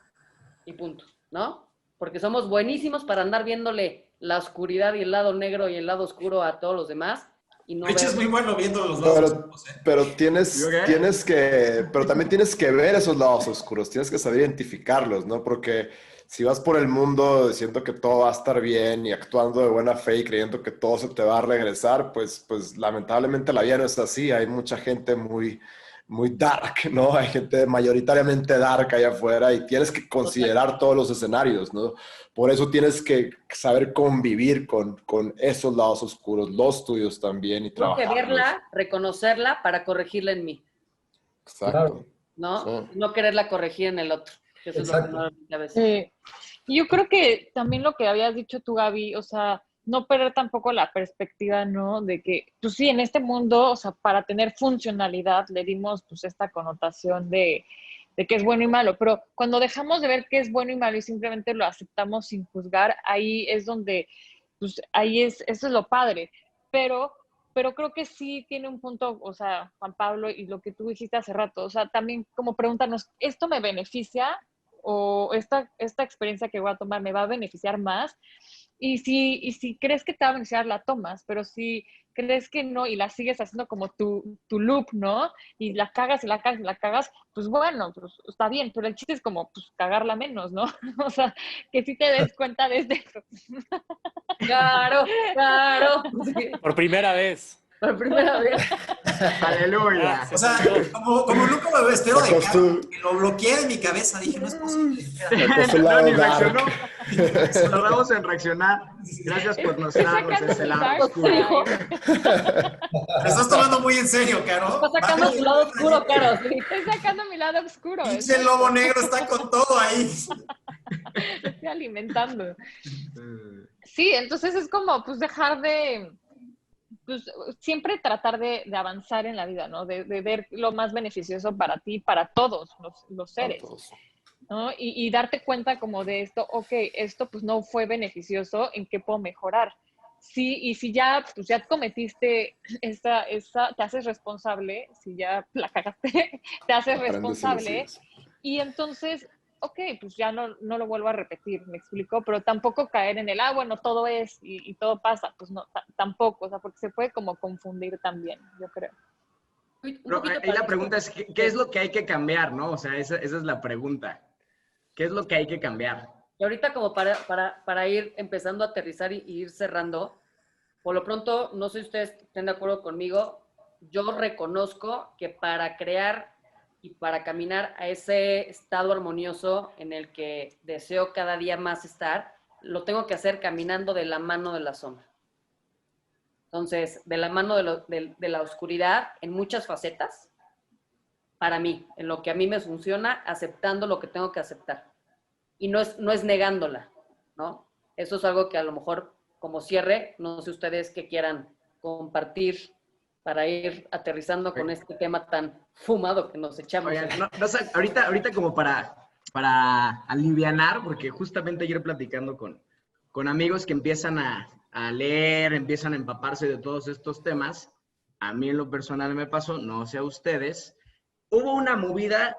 y punto, ¿no? Porque somos buenísimos para andar viéndole la oscuridad y el lado negro y el lado oscuro a todos los demás. Y no
Rich es muy bueno viendo los lados oscuros, ¿eh?
Pero pero también tienes que ver esos lados oscuros, tienes que saber identificarlos, ¿no? Porque si vas por el mundo diciendo que todo va a estar bien y actuando de buena fe y creyendo que todo se te va a regresar, pues lamentablemente la vida no es así. Hay mucha gente muy dark, ¿no? Hay gente mayoritariamente dark allá afuera y tienes que considerar todos los escenarios, ¿no? Por eso tienes que saber convivir con esos lados oscuros, los tuyos también, y
tengo que
trabajarlos.
verla, reconocerla para corregirla en mí.
Exacto.
¿No?
Sí.
No quererla corregir en el otro. Eso es lo que no a veces.
Sí. Y yo creo que también lo que habías dicho tú, Gaby, o sea, no perder tampoco la perspectiva, ¿no? De que, pues sí, en este mundo, o sea, para tener funcionalidad le dimos pues esta connotación de que es bueno y malo, pero cuando dejamos de ver qué es bueno y malo y simplemente lo aceptamos sin juzgar, ahí es donde, pues ahí eso es lo padre, pero creo que sí tiene un punto, o sea, Juan Pablo, y lo que tú dijiste hace rato, o sea, también como pregúntanos, ¿esto me beneficia? ¿O esta experiencia que voy a tomar me va a beneficiar más? Y si crees que te va a beneficiar, la tomas, pero si crees que no y la sigues haciendo como tu loop, ¿no? Y la cagas y la cagas y la cagas, pues bueno, pues está bien, pero el chiste es como, pues cagarla menos, ¿no? O sea, que sí te des cuenta desde eso.
Claro, claro. Sí,
Por primera vez.
por primera vez.
Aleluya.
O sea, como nunca lo espero de Caro, que lo bloqueé en mi cabeza, dije, no es posible.
No, ni reaccionó. Tardamos en reaccionar. Gracias por mostrarnos ese lado oscuro.
Te estás tomando muy en serio, Caro.
Está sacando su lado oscuro, Caro. Sí.
Estoy sacando mi lado oscuro.
Pinche lobo negro está con todo ahí.
Lo estoy alimentando. Sí, entonces es como, pues, dejar de, pues, siempre tratar de avanzar en la vida, ¿no? De ver lo más beneficioso para ti, para todos los seres, ¿no? Y darte cuenta como de esto, ok, esto pues no fue beneficioso, ¿en qué puedo mejorar? Sí, y si ya, pues ya cometiste esa, te haces responsable, si ya la cagaste, te haces
Aprendes y le
responsable,
sigues.
y entonces, ok, pues ya no lo vuelvo a repetir, me explico, pero tampoco caer en el, bueno, todo es y todo pasa, pues no, tampoco, o sea, porque se puede como confundir también, yo creo.
Pero ahí la pregunta es, ¿qué es lo que hay que cambiar, no? O sea, esa es la pregunta. ¿Qué es lo que hay que cambiar?
Y ahorita como para ir empezando a aterrizar y ir cerrando, por lo pronto, no sé si ustedes estén de acuerdo conmigo, yo reconozco que para crear y para caminar a ese estado armonioso en el que deseo cada día más estar, lo tengo que hacer caminando de la mano de la sombra. Entonces, de la mano de la oscuridad en muchas facetas, para mí, en lo que a mí me funciona, aceptando lo que tengo que aceptar. Y no es negándola, ¿no? Eso es algo que a lo mejor, como cierre, no sé ustedes qué quieran compartir para ir aterrizando con este tema tan fumado que nos echamos.
Oigan, ahorita como para alivianar, porque justamente ayer platicando con amigos que empiezan a leer, empiezan a empaparse de todos estos temas, a mí en lo personal me pasó, no sé a ustedes, hubo una movida,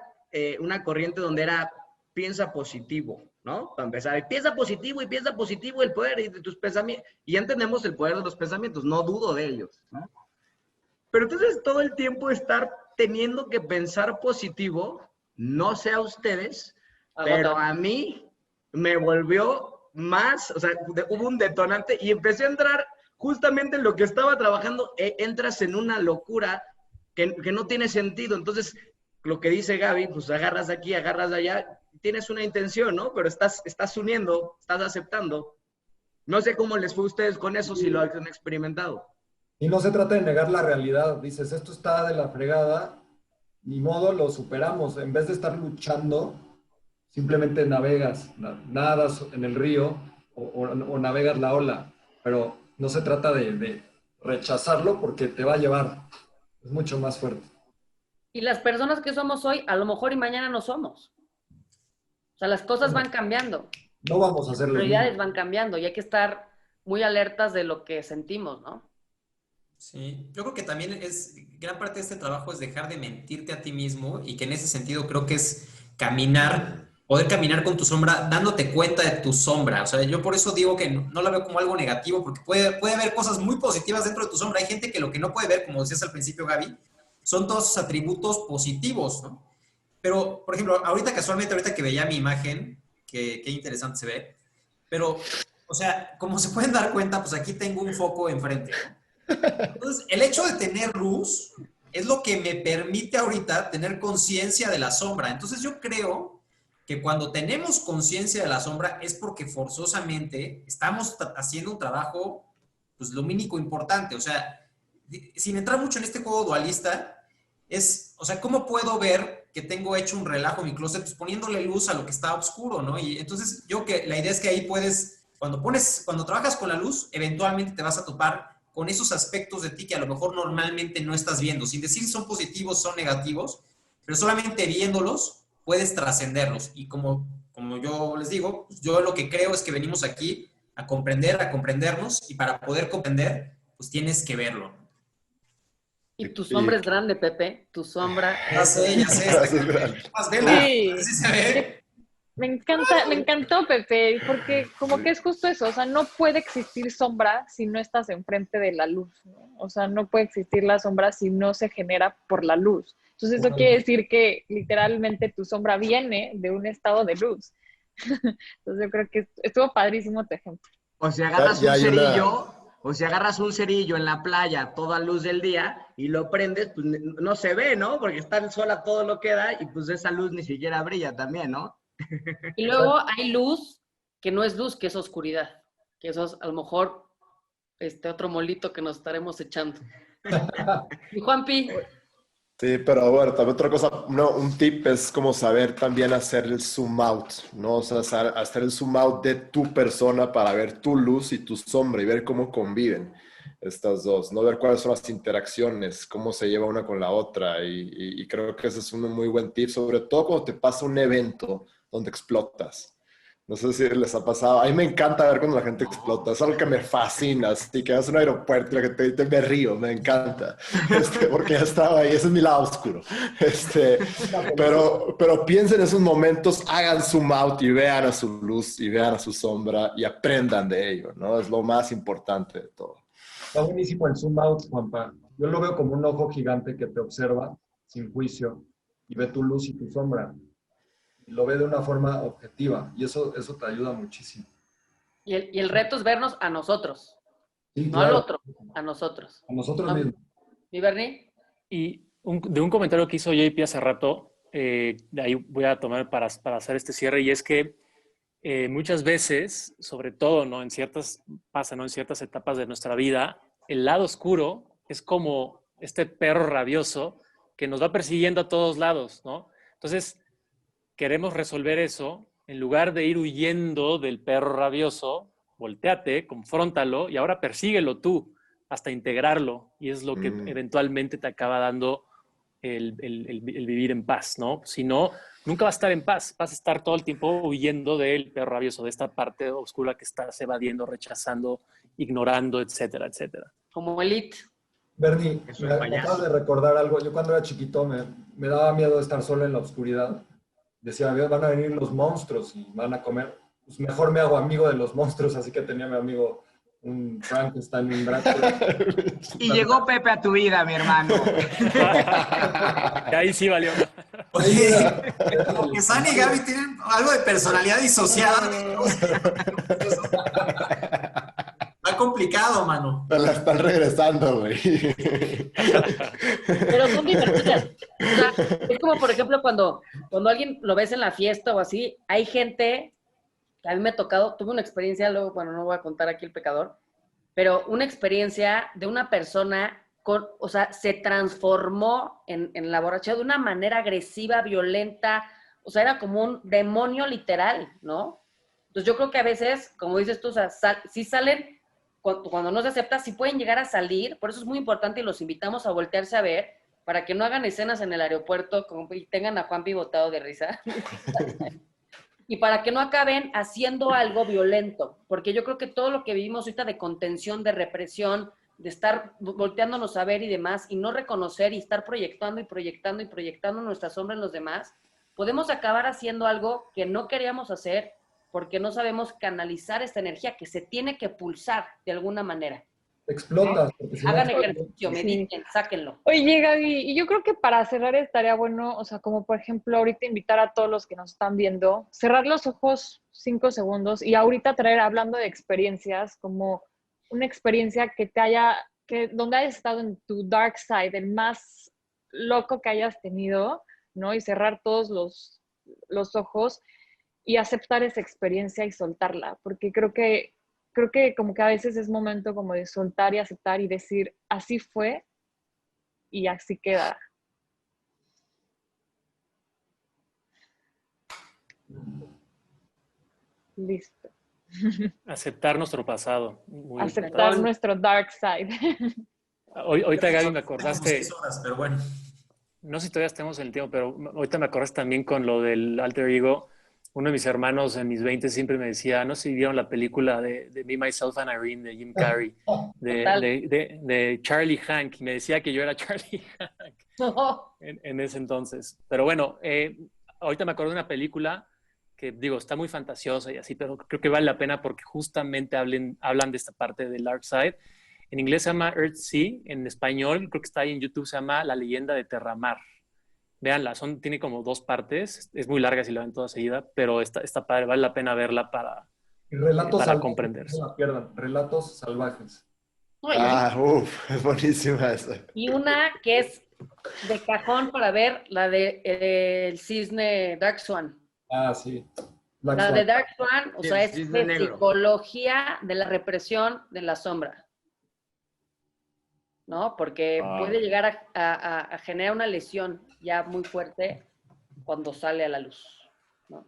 una corriente donde era piensa positivo, ¿no? Para empezar, piensa positivo el poder de tus pensamientos, y ya entendemos el poder de los pensamientos, no dudo de ellos, ¿no? Pero entonces todo el tiempo estar teniendo que pensar positivo, no sé a ustedes, pero a mí me volvió más, o sea, hubo un detonante y empecé a entrar justamente en lo que estaba trabajando, entras en una locura que no tiene sentido. Entonces, lo que dice Gaby, pues agarras aquí, agarras allá, tienes una intención, ¿no? Pero estás uniendo, estás aceptando. No sé cómo les fue a ustedes con eso, si lo han experimentado.
Y no se trata de negar la realidad. Dices, esto está de la fregada, ni modo, lo superamos. En vez de estar luchando, simplemente navegas, nadas en el río o navegas la ola. Pero no se trata de rechazarlo porque te va a llevar. Es mucho más fuerte.
Y las personas que somos hoy, a lo mejor y mañana no somos. O sea, las cosas van cambiando.
No vamos a hacer lo
Las
mismo.
prioridades van cambiando y hay que estar muy alertas de lo que sentimos, ¿no?
Sí, yo creo que también gran parte de este trabajo es dejar de mentirte a ti mismo y que en ese sentido creo que es poder caminar con tu sombra, dándote cuenta de tu sombra. O sea, yo por eso digo que no la veo como algo negativo, porque puede haber cosas muy positivas dentro de tu sombra. Hay gente que lo que no puede ver, como decías al principio, Gaby, son todos esos atributos positivos, ¿no? Pero, por ejemplo, ahorita que veía mi imagen, qué interesante se ve, pero, o sea, como se pueden dar cuenta, pues aquí tengo un foco enfrente, ¿no? Entonces, el hecho de tener luz es lo que me permite ahorita tener conciencia de la sombra. Entonces, yo creo que cuando tenemos conciencia de la sombra es porque forzosamente estamos haciendo un trabajo, pues, lumínico importante. O sea, sin entrar mucho en este juego dualista, o sea, ¿cómo puedo ver que tengo hecho un relajo en mi closet? Pues poniéndole luz a lo que está oscuro, ¿no? Y entonces, la idea es que ahí puedes cuando trabajas con la luz, eventualmente te vas a topar con esos aspectos de ti que a lo mejor normalmente no estás viendo, sin decir si son positivos, son negativos, pero solamente viéndolos puedes trascenderlos. Y como yo les digo, pues yo lo que creo es que venimos aquí a comprender, a comprendernos, y para poder comprender, pues tienes que verlo.
Y tu sombra es grande, Pepe. Tu sombra
Ya sé,
Es grande.
más vela,
Sí.
así se ve.
Me encantó, Pepe, porque como que es justo eso, o sea, no puede existir sombra si no estás enfrente de la luz, ¿no? O sea, no puede existir la sombra si no se genera por la luz. Entonces eso quiere decir que literalmente tu sombra viene de un estado de luz. Entonces yo creo que estuvo padrísimo tu ejemplo.
O si agarras
Ya
un
hay
cerillo, o si agarras un cerillo en la playa a toda luz del día y lo prendes, pues no se ve, ¿no? Porque está el sol a todo lo que da y pues esa luz ni siquiera brilla también, ¿no?
Y luego hay luz que no es luz, que es oscuridad. Que eso es a lo mejor otro molito que nos estaremos echando. Y Juanpi,
Sí, pero bueno, también otra cosa, un tip es como saber también hacer el zoom out, ¿no? O sea, hacer el zoom out de tu persona para ver tu luz y tu sombra y ver cómo conviven estas dos, ¿no? Ver cuáles son las interacciones, cómo se lleva una con la otra y creo que ese es un muy buen tip, sobre todo cuando te pasa un evento donde explotas. No sé si les ha pasado. A mí me encanta ver cuando la gente explota. Es algo que me fascina. Así que vas a un aeropuerto y la gente me río. Me encanta. Porque ya estaba ahí. Ese es mi lado oscuro. Pero piensen en esos momentos. Hagan zoom out y vean a su luz y vean a su sombra y aprendan de ello, ¿no? Es lo más importante de todo.
Está buenísimo el zoom out, Juanpa. Yo lo veo como un ojo gigante que te observa sin juicio y ve tu luz y tu sombra. Y lo ve de una forma objetiva y eso te ayuda muchísimo.
y el reto es vernos a nosotros,
Sí,
no al
claro.
otro, a nosotros.
A nosotros
¿No?
mismos.
¿Mi Bernie?
Y de un comentario que hizo JP hace rato, de ahí voy a tomar para hacer este cierre, y es que muchas veces, sobre todo, ¿no? Pasa, ¿no? En ciertas etapas de nuestra vida, el lado oscuro es como este perro rabioso que nos va persiguiendo a todos lados, ¿no? Entonces, queremos resolver eso, en lugar de ir huyendo del perro rabioso, volteate, confróntalo y ahora persíguelo tú hasta integrarlo. Y es lo que eventualmente te acaba dando el vivir en paz, ¿no? Si no, nunca vas a estar en paz, vas a estar todo el tiempo huyendo del perro rabioso, de esta parte oscura que estás evadiendo, rechazando, ignorando, etcétera, etcétera.
Como Elite.
Bernie,
Es un
me
payaso.
acabas de recordar algo. Yo cuando era chiquito me daba miedo estar solo en la oscuridad. Decía, van a venir los monstruos y van a comer. Pues mejor me hago amigo de los monstruos, así que tenía mi amigo un Frankenstein, un Drácula.
Y llegó Pepe a tu vida, mi hermano.
Y ahí sí valió.
Oye, como que San y Gaby tienen algo de personalidad disociada. Está complicado, mano.
Me la están regresando, güey.
Pero son divertidas. O sea, es como, por ejemplo, cuando alguien lo ves en la fiesta o así, hay gente que a mí me ha tocado, tuve una experiencia, luego, bueno, no voy a contar aquí el pecador, pero una experiencia de una persona o sea, se transformó en la borrachera de una manera agresiva, violenta, o sea, era como un demonio literal, ¿no? Entonces yo creo que a veces, como dices tú, o sea, sí salen, cuando no se acepta, sí pueden llegar a salir, por eso es muy importante y los invitamos a voltearse a ver, para que no hagan escenas en el aeropuerto y tengan a Juan botado de risa. Y para que no acaben haciendo algo violento, porque yo creo que todo lo que vivimos ahorita de contención, de represión, de estar volteándonos a ver y demás, y no reconocer y estar proyectando y proyectando y proyectando nuestra sombra en los demás, podemos acabar haciendo algo que no queríamos hacer porque no sabemos canalizar esta energía que se tiene que pulsar de alguna manera.
Explotas. Porque si no
Hagan
explotas,
ejercicio, mediten, sáquenlo.
Oye, Gaby, y yo creo que para cerrar estaría bueno, o sea, como por ejemplo ahorita invitar a todos los que nos están viendo, cerrar los ojos 5 segundos y ahorita traer, hablando de experiencias, como una experiencia que donde hayas estado en tu dark side, el más loco que hayas tenido, ¿no? Y cerrar todos los ojos y aceptar esa experiencia y soltarla, porque creo que como que a veces es momento como de soltar y aceptar y decir, así fue y así queda. Listo.
Aceptar nuestro pasado. Muy
Aceptar
importante.
nuestro dark side.
Ahorita, Gaby, me acordaste,
6 horas, pero bueno.
no sé si todavía estemos en el tiempo, pero ahorita me acordaste también con lo del alter ego. Uno de mis hermanos en mis 20 siempre me decía, no sé si vieron la película de Me, Myself and Irene de Jim Carrey, de Charlie Hank, y me decía que yo era Charlie Hank en ese entonces. Pero bueno, ahorita me acordé de una película que, digo, está muy fantasiosa y así, pero creo que vale la pena porque justamente hablan de esta parte del dark side. En inglés se llama Earthsea, en español creo que está ahí en YouTube, se llama La leyenda de Terramar. Véanla, tiene como 2 partes, es muy larga si la ven toda seguida, pero está padre, vale la pena verla para comprender.
No la pierdan, Relatos Salvajes.
Es buenísima esa.
Y una que es de cajón para ver, la de el cisne Dark Swan.
Ah, sí.
La de Dark Swan, o
Sí,
sea,
el
es
cisne
de
negro.
psicología de la represión de la sombra. ¿No? Porque puede llegar a generar una lesión ya muy fuerte cuando sale a la luz, ¿no?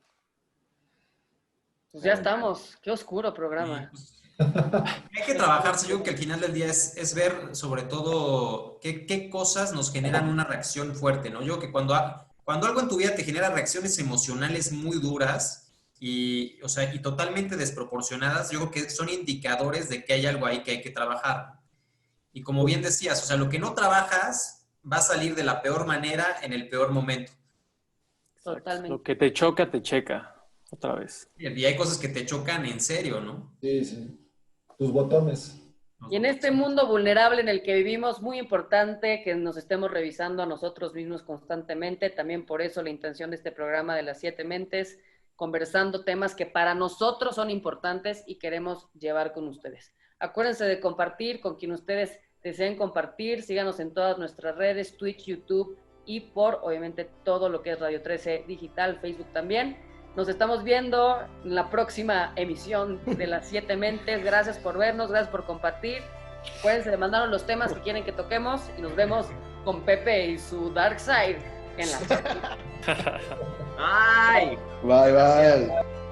Pues ya estamos. Qué oscuro programa.
Hay que trabajarse. Yo creo que al final del día es ver sobre todo qué cosas nos generan una reacción fuerte, ¿no? Yo creo que cuando algo en tu vida te genera reacciones emocionales muy duras y totalmente desproporcionadas, yo creo que son indicadores de que hay algo ahí que hay que trabajar. Y como bien decías, o sea, lo que no trabajas va a salir de la peor manera en el peor momento.
Totalmente.
Lo que te choca, te checa. Otra vez.
Y hay cosas que te chocan en serio, ¿no?
Sí, sí. Tus botones.
Y en este mundo vulnerable en el que vivimos, muy importante que nos estemos revisando a nosotros mismos constantemente. También por eso la intención de este programa de las 7 mentes, conversando temas que para nosotros son importantes y queremos llevar con ustedes. Acuérdense de compartir con quien ustedes deseen compartir. Síganos en todas nuestras redes, Twitch, YouTube y por, obviamente, todo lo que es Radio 13 Digital, Facebook también. Nos estamos viendo en la próxima emisión de las 7 mentes. Gracias por vernos, gracias por compartir. Acuérdense de mandarnos los temas que quieren que toquemos y nos vemos con Pepe y su Dark Side en la...
¡Ay!
Bye, bye.